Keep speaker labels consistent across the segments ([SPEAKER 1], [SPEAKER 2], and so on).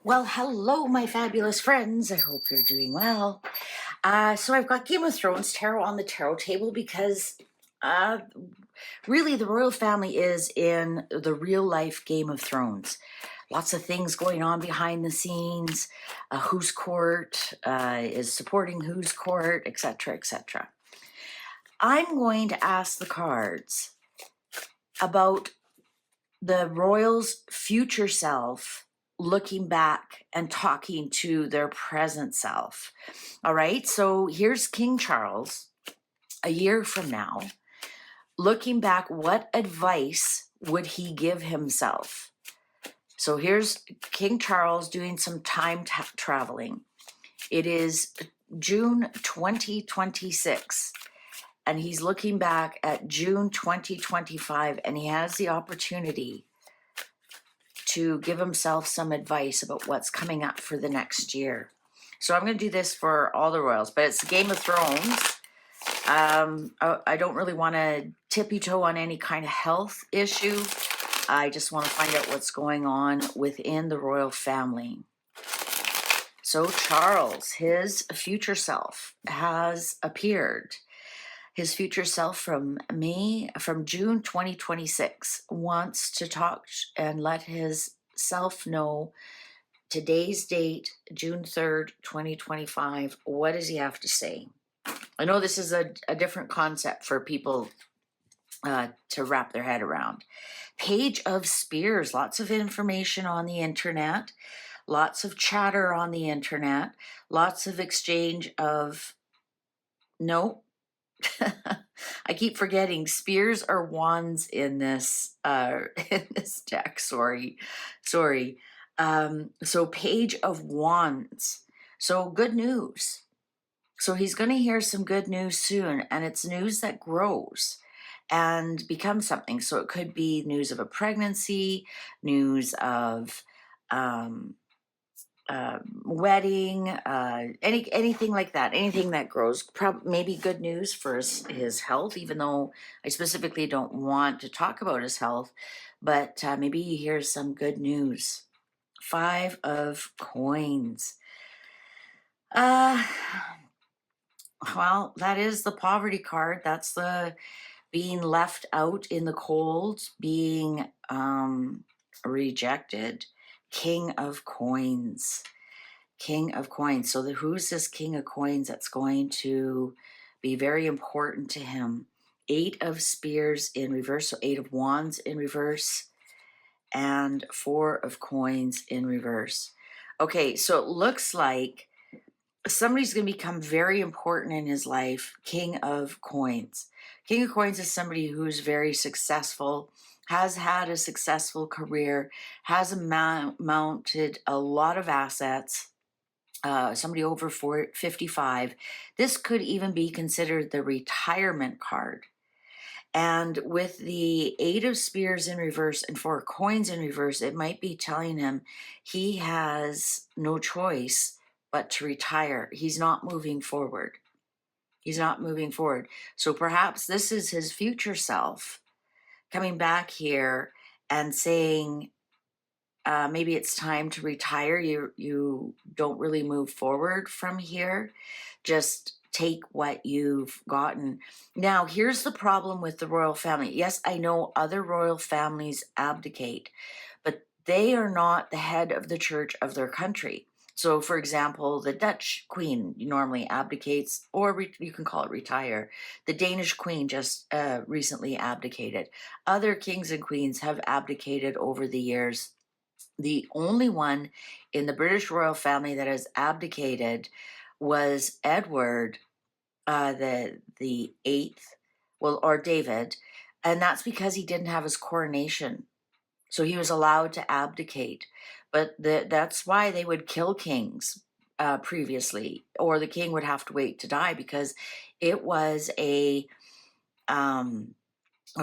[SPEAKER 1] Well, hello, my fabulous friends. I hope you're doing well. So I've got Game of Thrones tarot on the tarot table because really the royal family is in the real life Game of Thrones. Lots of things going on behind the scenes, whose court is supporting whose court, etc., etc. I'm going to ask the cards about the royals' future self looking back and talking to their present self. All right, so here's King Charles a year from now. Looking back, what advice would he give himself? So here's King Charles doing some time traveling. It is June 2026, and he's looking back at June 2025, and he has the opportunity to give himself some advice about what's coming up for the next year. So I'm going to do this for all the royals, but it's Game of Thrones. I don't really want to tippy toe on any kind of health issue. I just want to find out what's going on within the royal family. So Charles, his future self has appeared. His future self from June 2026 wants to talk and let his self know today's date, June 3rd, 2025. What does he have to say? I know this is a different concept for people to wrap their head around. Page of Spears, lots of information on the internet, lots of chatter on the internet, lots of exchange of, no, I keep forgetting spears are wands in this deck. Sorry. So Page of Wands. So good news. So he's going to hear some good news soon, and it's news that grows and becomes something. So it could be news of a pregnancy, news of wedding, anything like that, anything that grows. Maybe good news for his health, even though I specifically don't want to talk about his health, but maybe he hears some good news. 5 of Coins. Well, that is the poverty card. That's the being left out in the cold, being rejected. King of Coins. King of Coins. So who's this King of Coins that's going to be very important to him? 8 of Spears in reverse, so 8 of Wands in reverse, and 4 of Coins in reverse. Okay, so it looks like somebody's going to become very important in his life. King of Coins. King of Coins is somebody who's very successful, has had a successful career, has mounted a lot of assets. Somebody over 55. This could even be considered the retirement card. And with the 8 of Spears in reverse and 4 Coins in reverse, it might be telling him he has no choice but to retire. He's not moving forward. He's not moving forward. So perhaps this is his future self coming back here and saying, maybe it's time to retire. You don't really move forward from here. Just take what you've gotten. Now, here's the problem with the royal family. Yes, I know other royal families abdicate, but they are not the head of the church of their country. So, for example, the Dutch queen normally abdicates, or you can call it retire. The Danish queen just recently abdicated. Other kings and queens have abdicated over the years. The only one in the British royal family that has abdicated was Edward, the 8th, or David, and that's because he didn't have his coronation. So he was allowed to abdicate. But that's why they would kill kings previously, or the king would have to wait to die, because it was a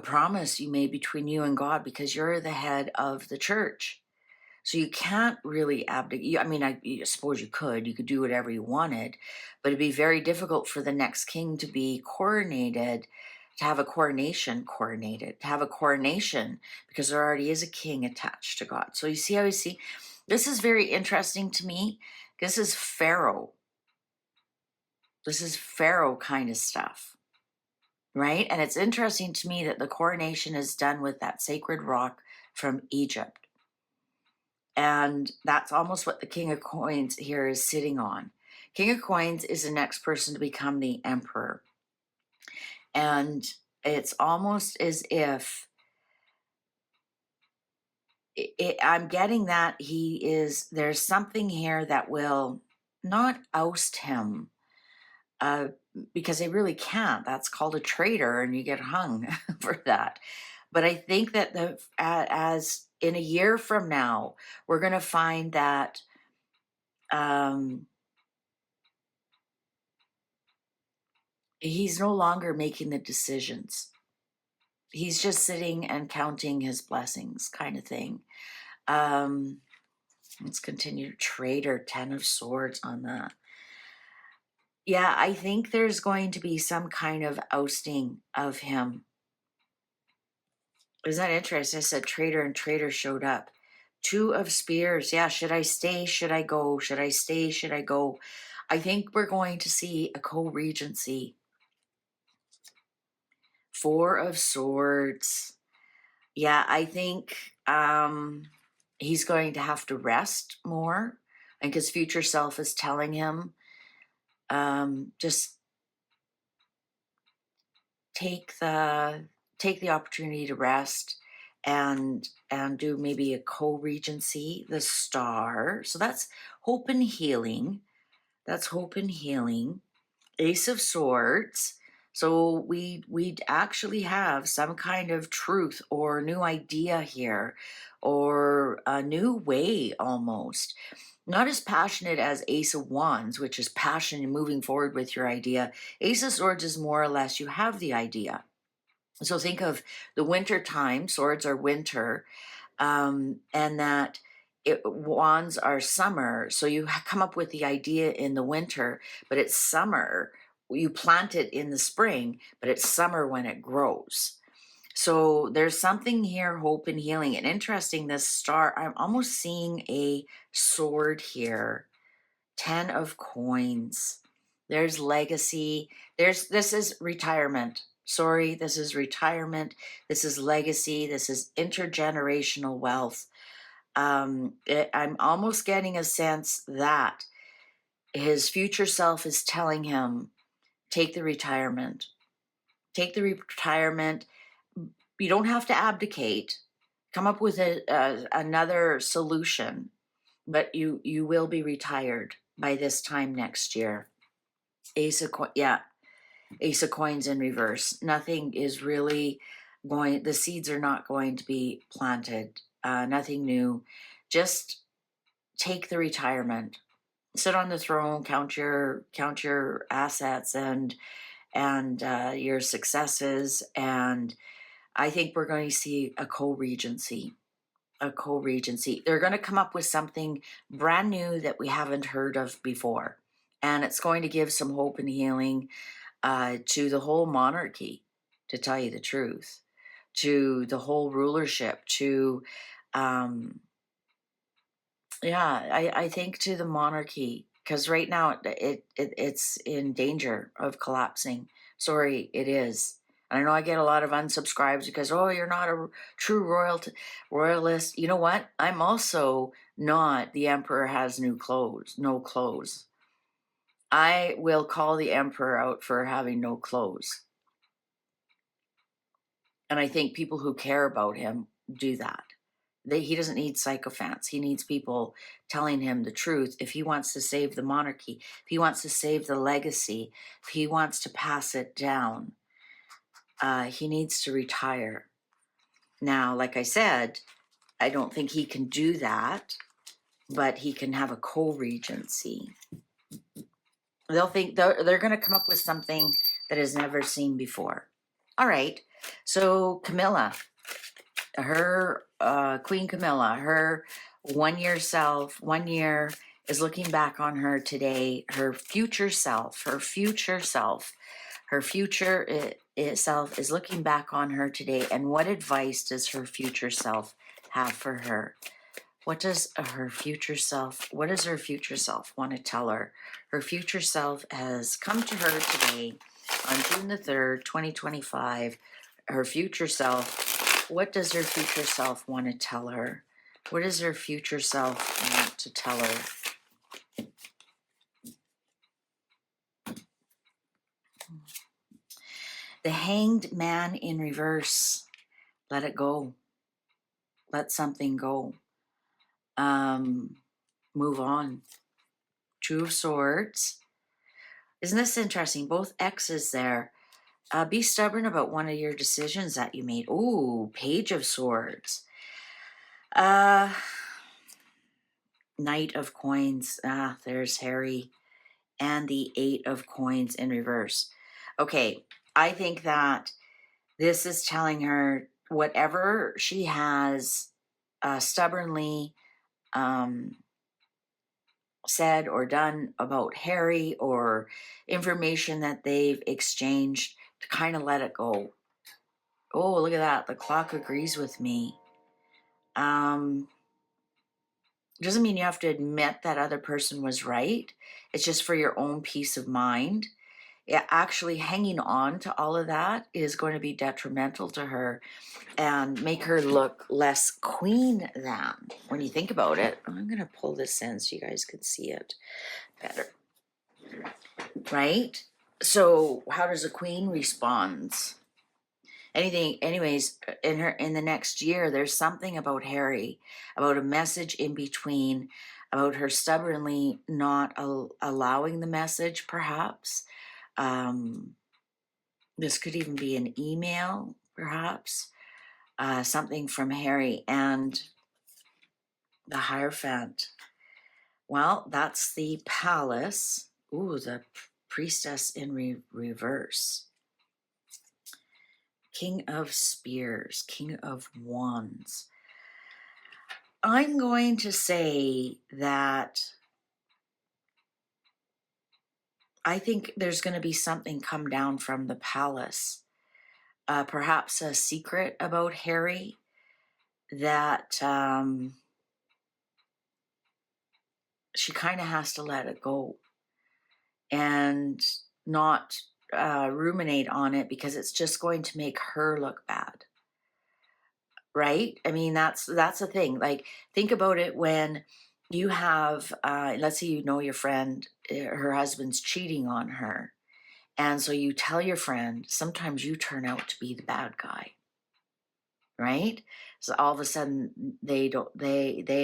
[SPEAKER 1] promise you made between you and God, because you're the head of the church. So you can't really abdicate. I mean, I suppose you could do whatever you wanted, but it'd be very difficult for the next king to be coronated, to have a coronation, because there already is a king attached to God. So you see how This is very interesting to me. This is Pharaoh. This is Pharaoh kind of stuff, right? And it's interesting to me that the coronation is done with that sacred rock from Egypt. And that's almost what the King of Coins here is sitting on. King of Coins is the next person to become the emperor. And it's almost as if I'm getting that there's something here that will not oust him, because they really can't. That's called a traitor, and you get hung for that. But I think that as in a year from now, we're going to find that he's no longer making the decisions. He's just sitting and counting his blessings, kind of thing. Let's continue. Traitor, 10 of Swords on that. Yeah, I think there's going to be some kind of ousting of him. Isn't that interesting? I said traitor, and traitor showed up. 2 of Spears. Yeah, should I stay? Should I go? Should I stay? Should I go? I think we're going to see a co-regency. 4 of Swords. Yeah, I think he's going to have to rest more. I think his future self is telling him, just take the opportunity to rest and do maybe a co-regency, the Star. So that's hope and healing. That's hope and healing. Ace of Swords. So we'd actually have some kind of truth or new idea here, or a new way almost. Not as passionate as Ace of Wands, which is passion and moving forward with your idea. Ace of Swords is more or less you have the idea. So think of the winter time. Swords are winter, and that wands are summer. So you come up with the idea in the winter, but it's summer. You plant it in the spring, but it's summer when it grows. So there's something here, hope and healing. And interesting, this Star, I'm almost seeing a sword here. 10 of Coins. There's legacy. This is retirement. Sorry, this is retirement. This is legacy. This is intergenerational wealth. I'm almost getting a sense that his future self is telling him, take the retirement. Take the retirement. You don't have to abdicate. Come up with another solution, but you will be retired by this time next year. Ace of Coins in reverse. Nothing is really going, the seeds are not going to be planted. Nothing new. Just take the retirement. Sit on the throne, count your assets and your successes. And I think we're going to see a co-regency. They're going to come up with something brand new that we haven't heard of before. And it's going to give some hope and healing to the whole monarchy, to tell you the truth, to the whole rulership, to, I think to the monarchy, because right now it's in danger of collapsing. Sorry, it is. And I know I get a lot of unsubscribes because, oh, you're not a true royalist. You know what? I'm also not the emperor has no clothes. I will call the emperor out for having no clothes. And I think people who care about him do that. He doesn't need sycophants. He needs people telling him the truth. If he wants to save the monarchy, if he wants to save the legacy, if he wants to pass it down, he needs to retire. Now, like I said, I don't think he can do that, but he can have a co-regency. They'll think they're going to come up with something that is never seen before. All right. So Camilla, her Queen Camilla, her 1 year self, 1 year is looking back on her today. Her future self, self is looking back on her today. And what advice does her future self have for her? What does her future self want to tell her? Her future self has come to her today on June the 3rd, 2025. Her future self, what does her future self want to tell her? What does her future self want to tell her? The Hanged Man in reverse. Let it go. Let something go. Move on. Two of Swords. Isn't this interesting? Both X's there. Be stubborn about one of your decisions that you made. Ooh, Page of Swords. Knight of Coins. There's Harry. And the Eight of Coins in reverse. Okay, I think that this is telling her whatever she has stubbornly said or done about Harry, or information that they've exchanged, to kind of let it go. Oh, look at that. The clock agrees with me. Doesn't mean you have to admit that other person was right. It's just for your own peace of mind. Yeah, actually hanging on to all of that is going to be detrimental to her and make her look less queen than. When you think about it, I'm going to pull this in so you guys can see it better. Right? So how does a queen respond? Anyways, in the next year, there's something about Harry, about a message in between, about her stubbornly not allowing the message, perhaps. This could even be an email, perhaps. Something from Harry and the Hierophant. Well, that's the Palace. Ooh, the Priestess in reverse. King of Spears, King of Wands. I'm going to say that I think there's going to be something come down from the Palace. Perhaps a secret about Harry that she kind of has to let it go and not ruminate on it, because it's just going to make her look bad. Right? I mean, that's the thing. Like, think about it when you have, let's say you know your friend, her husband's cheating on her. And so you tell your friend, sometimes you turn out to be the bad guy. Right? So all of a sudden they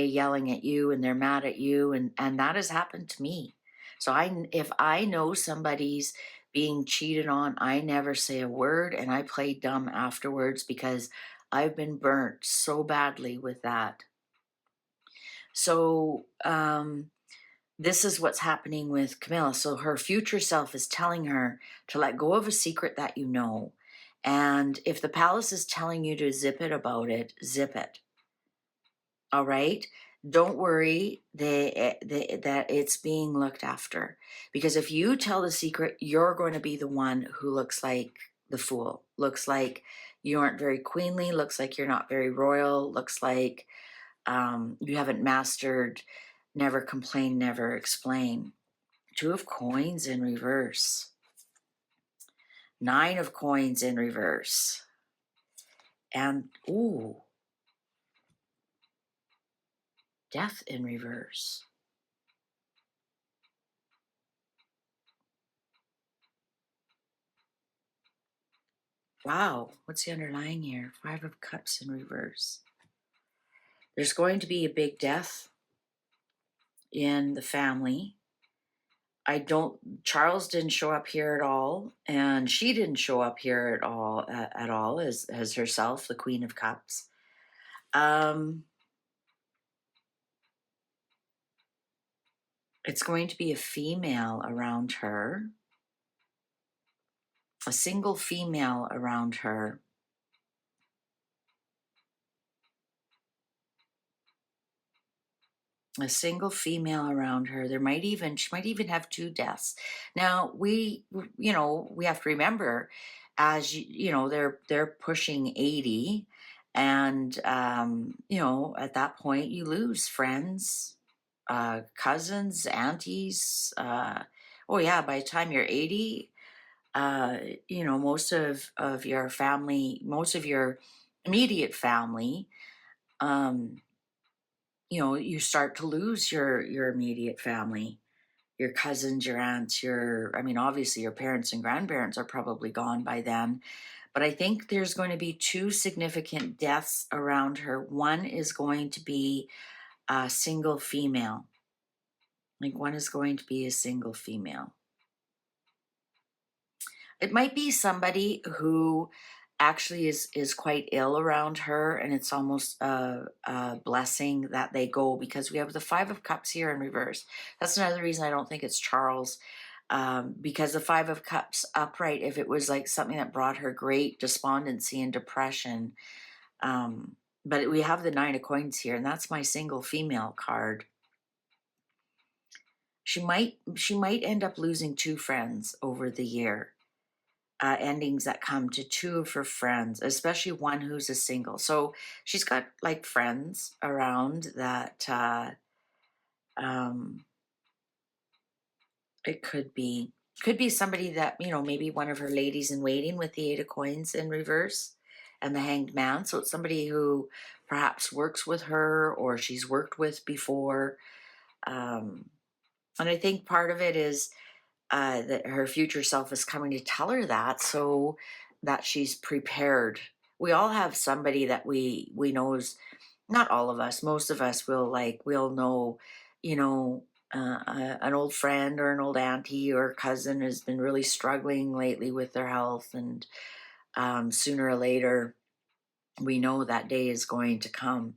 [SPEAKER 1] yelling at you and they're mad at you. And that has happened to me. So if I know somebody's being cheated on, I never say a word, and I play dumb afterwards, because I've been burnt so badly with that. So this is what's happening with Camilla. So her future self is telling her to let go of a secret that you know. And if the Palace is telling you to zip it about it, zip it. All right? Don't worry that it's being looked after. Because if you tell the secret, you're going to be the one who looks like the fool. Looks like you aren't very queenly. Looks like you're not very royal. Looks like you haven't mastered never complain, never explain. Two of Coins in reverse. Nine of Coins in reverse. And, ooh, Death in reverse. Wow, what's the underlying here? Five of Cups in reverse. There's going to be a big death in the family. Charles didn't show up here at all, and she didn't show up here at all as herself, the Queen of Cups. It's going to be a female around her, a single female around her. A single female around her. She might even have two deaths. Now we have to remember, as you know, they're pushing 80, And, you know, at that point, you lose friends, cousins, aunties. Oh, yeah, by the time you're 80, uh, you know, of your family, most of your immediate family, um, you know, you start to lose your immediate family, your cousins, your aunts, I mean, obviously your parents and grandparents are probably gone by then. But I think there's going to be two significant deaths around her. One is going to be a single female. Like one is going to be a single female. It might be somebody who actually is quite ill around her, and it's almost a blessing that they go, because we have the Five of Cups here in reverse. That's another reason I don't think it's Charles, because the Five of Cups upright, if it was like something that brought her great despondency and depression, but we have the Nine of Coins here, and that's my single female card. She might end up losing two friends over the year. Endings that come to two of her friends, especially one who's a single. So she's got like friends around that um, it could be somebody that, you know, maybe one of her ladies in waiting with the Eight of Coins in reverse and the Hanged Man. So it's somebody who perhaps works with her or she's worked with before. And I think part of it is that her future self is coming to tell her that, so that she's prepared. We all have somebody that we know is, not all of us, most of us we'll know, you know, an old friend or an old auntie or cousin has been really struggling lately with their health, and sooner or later we know that day is going to come.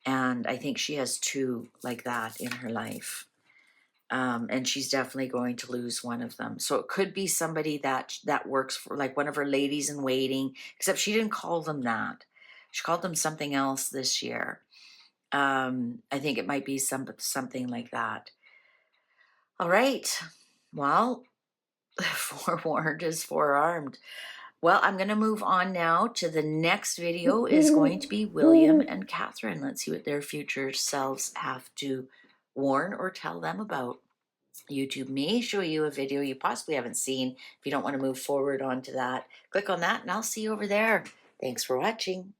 [SPEAKER 1] And I think she has two like that in her life. And she's definitely going to lose one of them. So it could be somebody that works for, like, one of her ladies in waiting, except she didn't call them that. She called them something else this year. I think it might be something like that. All right. Well, forewarned is forearmed. Well, I'm going to move on now to the next video is going to be William and Catherine. Let's see what their future selves have to warn or tell them about. YouTube may show you a video you possibly haven't seen. If you don't want to move forward onto that, click on that and I'll see you over there. Thanks for watching.